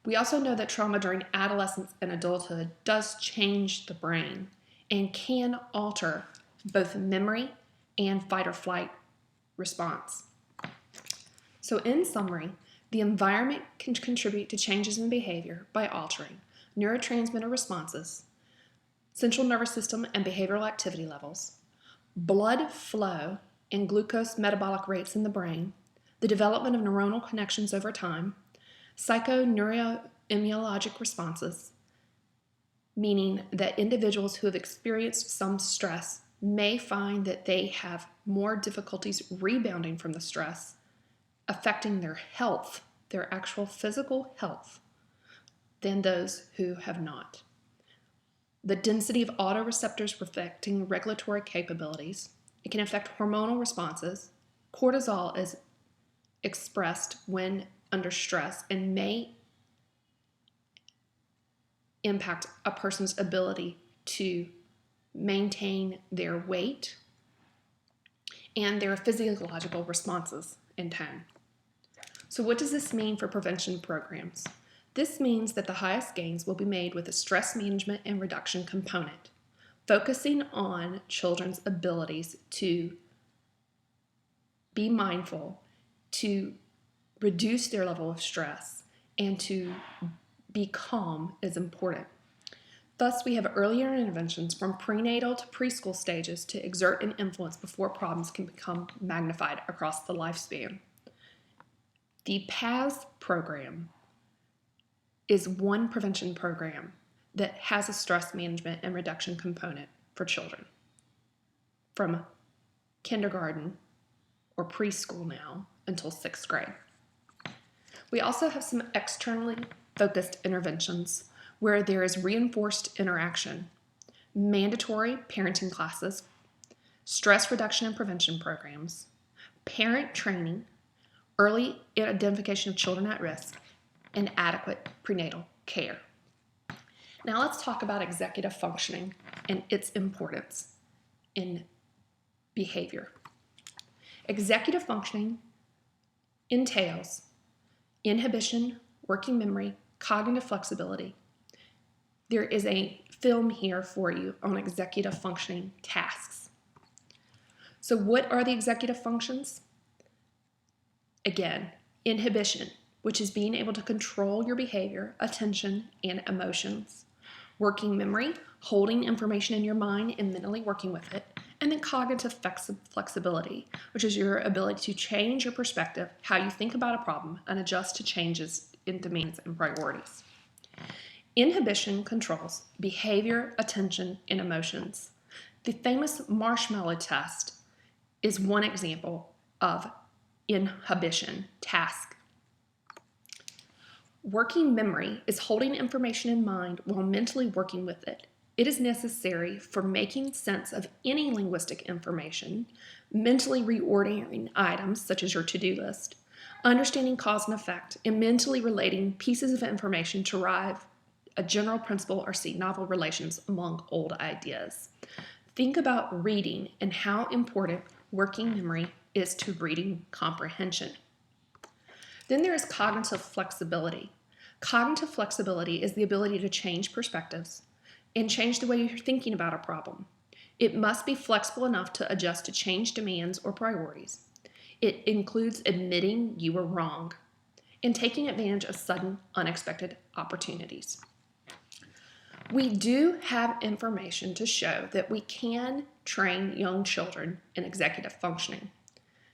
We also know that trauma during adolescence and adulthood does change the brain and can alter both memory and fight or flight response. So in summary, the environment can contribute to changes in behavior by altering neurotransmitter responses, central nervous system and behavioral activity levels, blood flow and glucose metabolic rates in the brain, the development of neuronal connections over time, psychoneuroimmunologic responses, meaning that individuals who have experienced some stress may find that they have more difficulties rebounding from the stress, affecting their health, their actual physical health, than those who have not. The density of autoreceptors affecting regulatory capabilities. It can affect hormonal responses. Cortisol is expressed when under stress and may impact a person's ability to maintain their weight and their physiological responses in tone. So what does this mean for prevention programs? This means that the highest gains will be made with a stress management and reduction component, focusing on children's abilities to be mindful, to reduce their level of stress, and to be calm is important. Thus, we have earlier interventions from prenatal to preschool stages to exert an influence before problems can become magnified across the lifespan. The PSYC program is one prevention program that has a stress management and reduction component for children from kindergarten or preschool now until 6th grade. We also have some externally focused interventions where there is reinforced interaction, mandatory parenting classes, stress reduction and prevention programs, parent training, early identification of children at risk, and adequate prenatal care. Now let's talk about executive functioning and its importance in behavior. Executive functioning entails inhibition, working memory, cognitive flexibility. There is a film here for you on executive functioning tasks. So what are the executive functions? Again, inhibition, which is being able to control your behavior, attention, and emotions. Working memory, holding information in your mind and mentally working with it. And then cognitive flexibility, which is your ability to change your perspective, how you think about a problem, and adjust to changes in demands and priorities. Inhibition controls behavior, attention, and emotions. The famous marshmallow test is one example of inhibition task. Working memory is holding information in mind while mentally working with it. It is necessary for making sense of any linguistic information, mentally reordering items such as your to-do list, understanding cause and effect, and mentally relating pieces of information to arrive a general principle or see novel relations among old ideas. Think about reading and how important working memory is to reading comprehension. Then there is cognitive flexibility. Cognitive flexibility is the ability to change perspectives and change the way you're thinking about a problem. It must be flexible enough to adjust to change demands or priorities. It includes admitting you were wrong and taking advantage of sudden, unexpected opportunities. We do have information to show that we can train young children in executive functioning.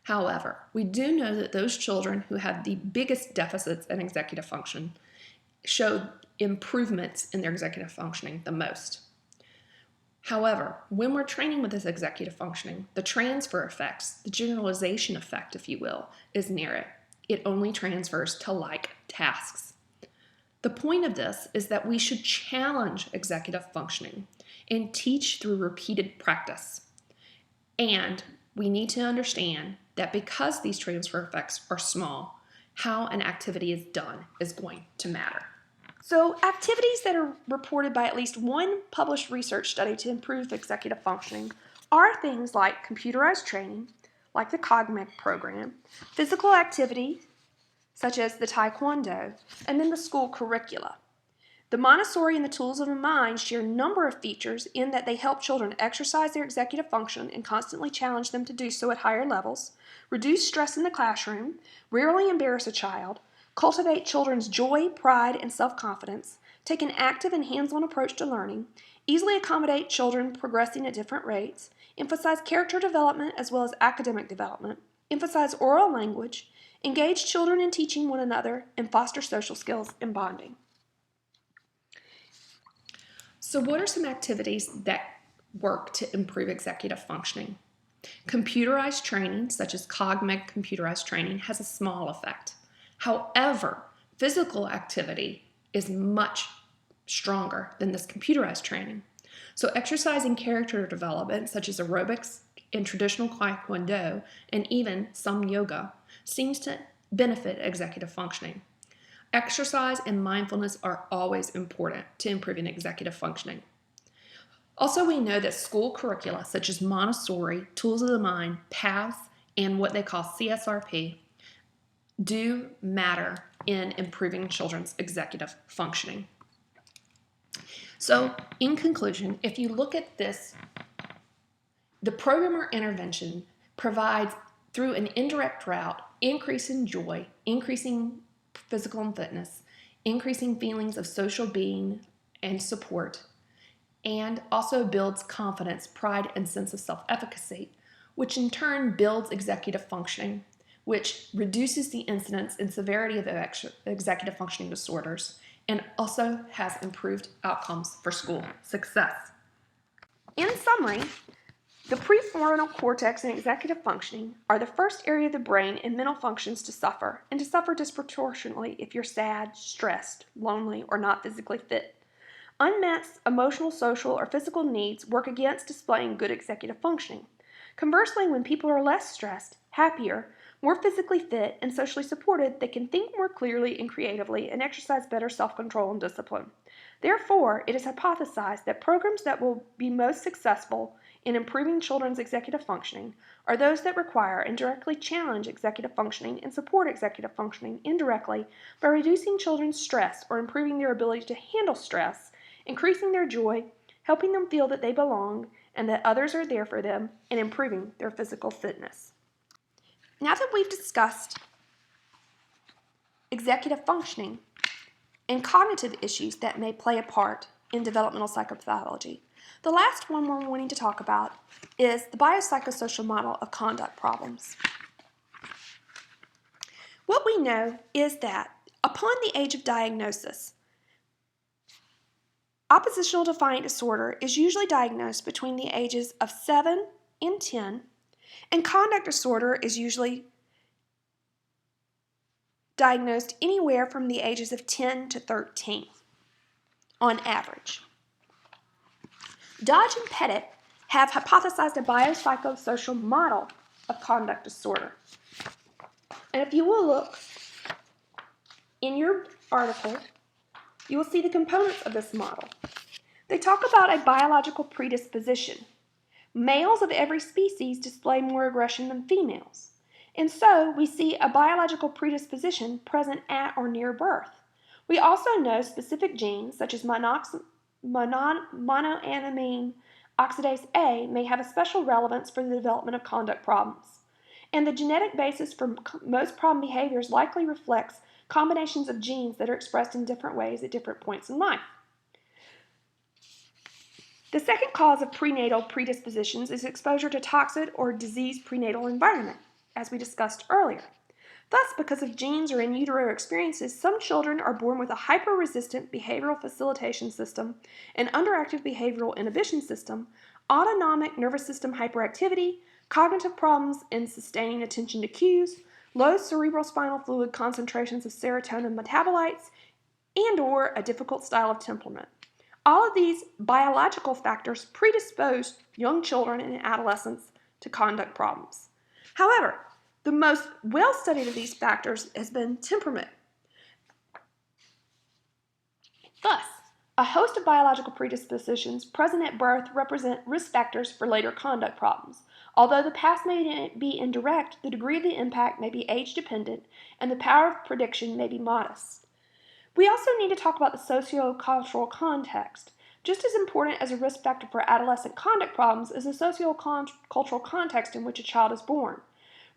However, we do know that those children who have the biggest deficits in executive function show improvements in their executive functioning the most. However, when we're training with this executive functioning, the transfer effects, the generalization effect, if you will, is narrow. It only transfers to like tasks. The point of this is that we should challenge executive functioning and teach through repeated practice. And we need to understand that because these transfer effects are small, how an activity is done is going to matter. So, activities that are reported by at least one published research study to improve executive functioning are things like computerized training, like the COGMEC program, physical activity, such as the Taekwondo, and then the school curricula. The Montessori and the tools of the mind share a number of features in that they help children exercise their executive function and constantly challenge them to do so at higher levels, reduce stress in the classroom, rarely embarrass a child, cultivate children's joy, pride, and self-confidence, take an active and hands-on approach to learning, easily accommodate children progressing at different rates, emphasize character development as well as academic development, emphasize oral language, engage children in teaching one another, and foster social skills and bonding. So what are some activities that work to improve executive functioning? Computerized training, such as COGMEC computerized training, has a small effect. However, physical activity is much stronger than this computerized training. So exercising character development, such as aerobics and traditional Taekwondo, and even some yoga, seems to benefit executive functioning. Exercise and mindfulness are always important to improving executive functioning. Also, we know that school curricula, such as Montessori, Tools of the Mind, PATHS, and what they call CSRP, do matter in improving children's executive functioning. So, in conclusion, if you look at this, the program or intervention provides, through an indirect route, increasing joy, increasing physical and fitness, increasing feelings of social being and support, and also builds confidence, pride, and sense of self-efficacy, which in turn builds executive functioning, which reduces the incidence and severity of executive functioning disorders, and also has improved outcomes for school success. In summary, the prefrontal cortex and executive functioning are the first area of the brain and mental functions to suffer, and to suffer disproportionately if you're sad, stressed, lonely, or not physically fit. Unmet emotional, social, or physical needs work against displaying good executive functioning. Conversely, when people are less stressed, happier, more physically fit, and socially supported, they can think more clearly and creatively and exercise better self-control and discipline. Therefore, it is hypothesized that programs that will be most successful in improving children's executive functioning are those that require and directly challenge executive functioning and support executive functioning indirectly by reducing children's stress or improving their ability to handle stress, increasing their joy, helping them feel that they belong and that others are there for them, and improving their physical fitness. Now that we've discussed executive functioning and cognitive issues that may play a part in developmental psychopathology, the last one we're wanting to talk about is the biopsychosocial model of conduct problems. What we know is that upon the age of diagnosis, oppositional defiant disorder is usually diagnosed between the ages of 7 and 10, and conduct disorder is usually diagnosed anywhere from the ages of 10 to 13 on average. Dodge and Pettit have hypothesized a biopsychosocial model of conduct disorder. And if you will look in your article, you will see the components of this model. They talk about a biological predisposition. Males of every species display more aggression than females. And so we see a biological predisposition present at or near birth. We also know specific genes, such as monoamine oxidase A, may have a special relevance for the development of conduct problems. And the genetic basis for most problem behaviors likely reflects combinations of genes that are expressed in different ways at different points in life. The second cause of prenatal predispositions is exposure to toxic or diseased prenatal environment, as we discussed earlier. Thus, because of genes or in utero experiences, some children are born with a hyper-resistant behavioral facilitation system, an underactive behavioral inhibition system, autonomic nervous system hyperactivity, cognitive problems in sustaining attention to cues, low cerebrospinal fluid concentrations of serotonin metabolites, and/or a difficult style of temperament. All of these biological factors predispose young children and adolescents to conduct problems. However, the most well-studied of these factors has been temperament. Thus, a host of biological predispositions present at birth represent risk factors for later conduct problems. Although the past may be indirect, the degree of the impact may be age-dependent, and the power of prediction may be modest. We also need to talk about the socio-cultural context. Just as important as a risk factor for adolescent conduct problems is the socio-cultural context in which a child is born.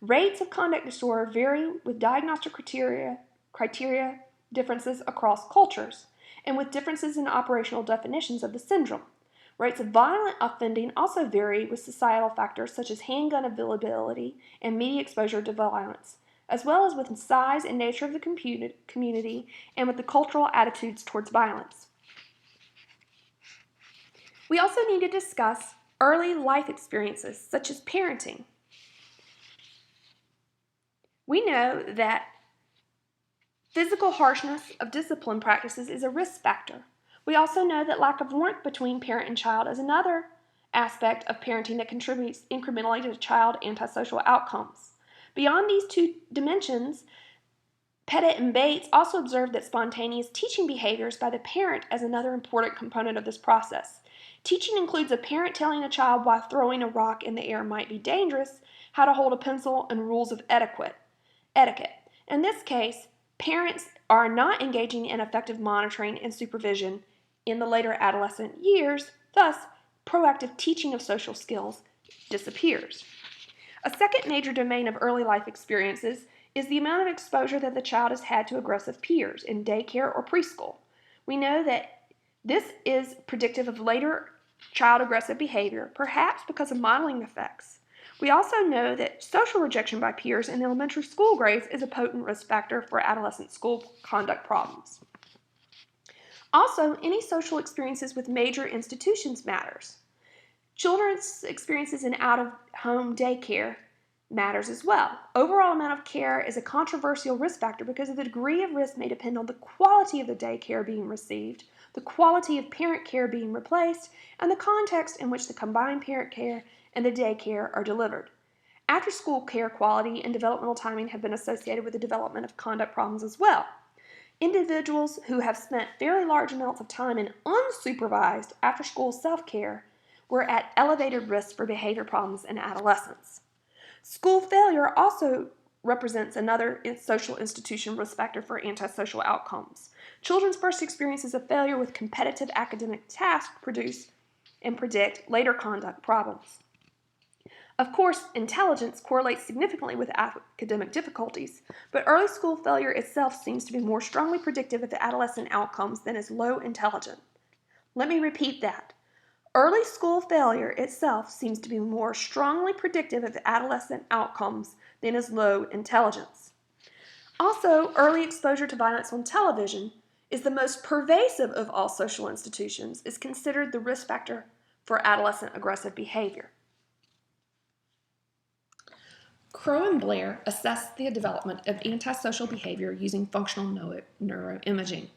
Rates of conduct disorder vary with diagnostic criteria differences across cultures, and with differences in operational definitions of the syndrome. Rates of violent offending also vary with societal factors such as handgun availability and media exposure to violence, as well as with the size and nature of the community and with the cultural attitudes towards violence. We also need to discuss early life experiences, such as parenting. We know that physical harshness of discipline practices is a risk factor. We also know that lack of warmth between parent and child is another aspect of parenting that contributes incrementally to child antisocial outcomes. Beyond these two dimensions, Pettit and Bates also observed that spontaneous teaching behaviors by the parent as another important component of this process. Teaching includes a parent telling a child why throwing a rock in the air might be dangerous, how to hold a pencil, and rules of etiquette. In this case, parents are not engaging in effective monitoring and supervision in the later adolescent years, thus proactive teaching of social skills disappears. A second major domain of early life experiences is the amount of exposure that the child has had to aggressive peers in daycare or preschool. We know that this is predictive of later child aggressive behavior, perhaps because of modeling effects. We also know that social rejection by peers in elementary school grades is a potent risk factor for adolescent school conduct problems. Also, any social experiences with major institutions matters. Children's experiences in out-of-home daycare matters as well. Overall amount of care is a controversial risk factor because the degree of risk may depend on the quality of the daycare being received, the quality of parent care being replaced, and the context in which the combined parent care and the daycare are delivered. After-school care quality and developmental timing have been associated with the development of conduct problems as well. Individuals who have spent very large amounts of time in unsupervised after-school self-care were at elevated risk for behavior problems in adolescence. School failure also represents another social institution risk factor for antisocial outcomes. Children's first experiences of failure with competitive academic tasks produce and predict later conduct problems. Of course, intelligence correlates significantly with academic difficulties, but early school failure itself seems to be more strongly predictive of adolescent outcomes than is low intelligence. Let me repeat that. Early school failure itself seems to be more strongly predictive of adolescent outcomes than is low intelligence. Also, early exposure to violence on television is the most pervasive of all social institutions, is considered the risk factor for adolescent aggressive behavior. Crow and Blair assessed the development of antisocial behavior using functional neuroimaging.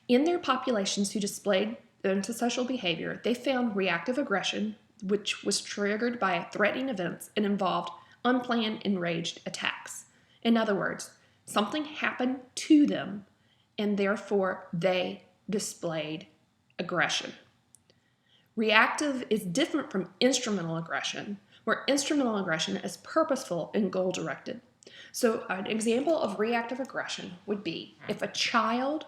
In their populations who displayed antisocial behavior, they found reactive aggression, which was triggered by threatening events and involved unplanned, enraged attacks. In other words, something happened to them, and therefore they displayed aggression. Reactive is different from instrumental aggression, where instrumental aggression is purposeful and goal-directed. So an example of reactive aggression would be if a child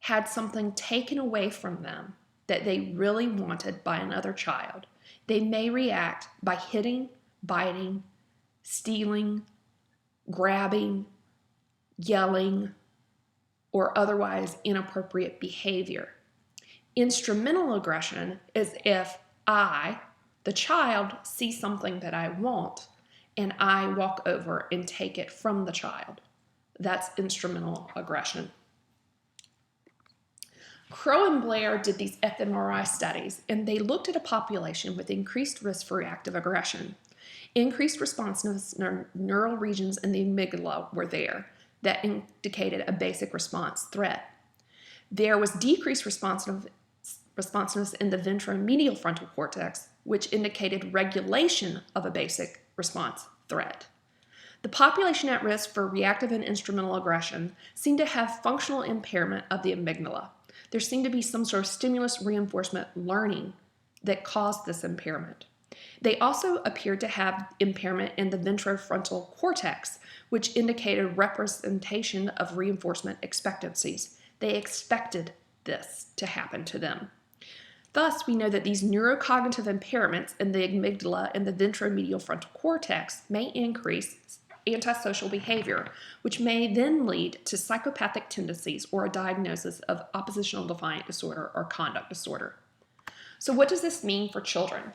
had something taken away from them that they really wanted by another child, they may react by hitting, biting, stealing, grabbing, yelling, or otherwise inappropriate behavior. Instrumental aggression is if I, the child, see something that I want and I walk over and take it from the child. That's instrumental aggression. Crow and Blair did these fMRI studies, and they looked at a population with increased risk for reactive aggression. Increased responsiveness neural regions in the amygdala were there that indicated a basic response threat. There was decreased responsiveness in the ventromedial frontal cortex, which indicated regulation of a basic response threat. The population at risk for reactive and instrumental aggression seemed to have functional impairment of the amygdala. There seemed to be some sort of stimulus reinforcement learning that caused this impairment. They also appeared to have impairment in the ventrofrontal cortex, which indicated representation of reinforcement expectancies. They expected this to happen to them. Thus, we know that these neurocognitive impairments in the amygdala and the ventromedial frontal cortex may increase antisocial behavior, which may then lead to psychopathic tendencies or a diagnosis of oppositional defiant disorder or conduct disorder. So what does this mean for children?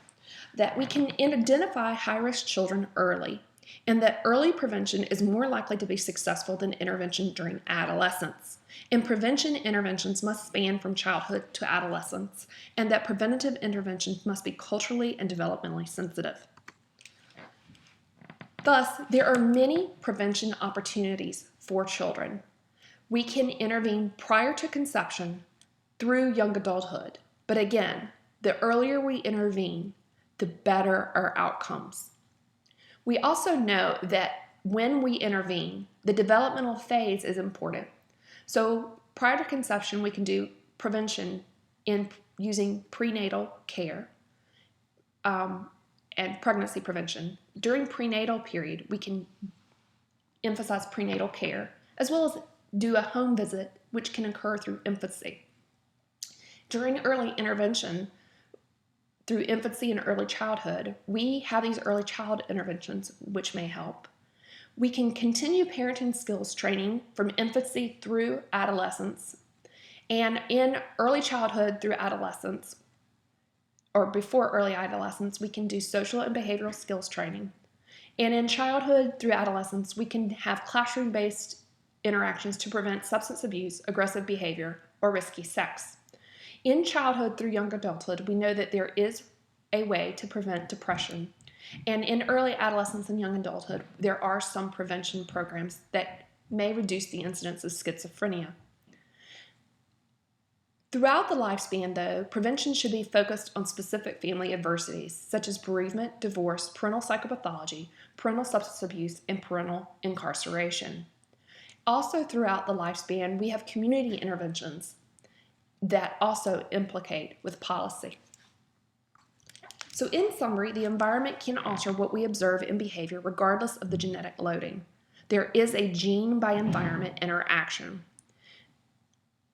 That we can identify high-risk children early, and that early prevention is more likely to be successful than intervention during adolescence. And prevention interventions must span from childhood to adolescence, and that preventative interventions must be culturally and developmentally sensitive. Thus, there are many prevention opportunities for children. We can intervene prior to conception through young adulthood, but again, the earlier we intervene, the better our outcomes. We also know that when we intervene, the developmental phase is important. So prior to conception, we can do prevention in using prenatal care and pregnancy prevention. During prenatal period, we can emphasize prenatal care, as well as do a home visit, which can occur through infancy. During early intervention, through infancy and early childhood, we have these early child interventions which may help. We can continue parenting skills training from infancy through adolescence. And in early childhood through adolescence, or before early adolescence, we can do social and behavioral skills training. And in childhood through adolescence, we can have classroom-based interactions to prevent substance abuse, aggressive behavior, or risky sex. In childhood through young adulthood, we know that there is a way to prevent depression. And in early adolescence and young adulthood, there are some prevention programs that may reduce the incidence of schizophrenia. Throughout the lifespan, though, prevention should be focused on specific family adversities such as bereavement, divorce, parental psychopathology, parental substance abuse, and parental incarceration. Also, throughout the lifespan, we have community interventions that also implicate with policy. So, in summary, the environment can alter what we observe in behavior regardless of the genetic loading. There is a gene by environment interaction.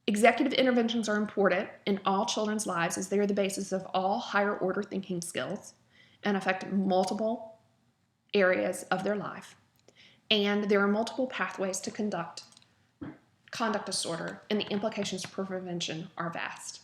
Executive interventions are important in all children's lives as they are the basis of all higher order thinking skills and affect multiple areas of their life. And there are multiple pathways to conduct conduct disorder, and the implications for prevention are vast.